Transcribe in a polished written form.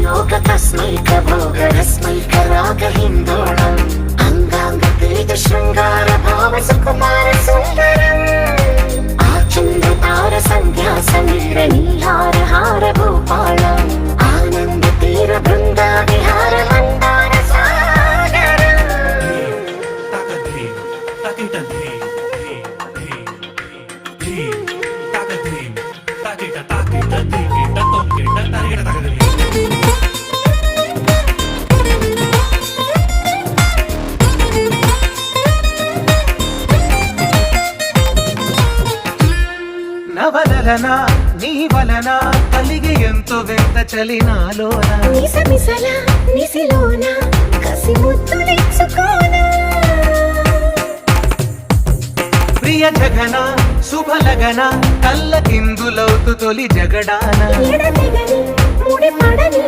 योग तस्मैक भोगरस्मैक रागहिन्दोळम् अंगांग तेज शृंगार भाव सुकुमार सुंदरम् आचंद्र तार संध्या समीर नीहार हार भूपालम् आनंद तीर बृंदा विहार मंदार सागरम् నవలన నీ వలన కలిగి ఎంతో వింత చలి నాలోన నిసమిసల నిసిలోన కసి ముద్దులిచ్చుకోనా ప్రియ జగన శుభలగన కళ్ళ కిందులవుతు తొలి జగడాన ఎడతెగని ముడి పడని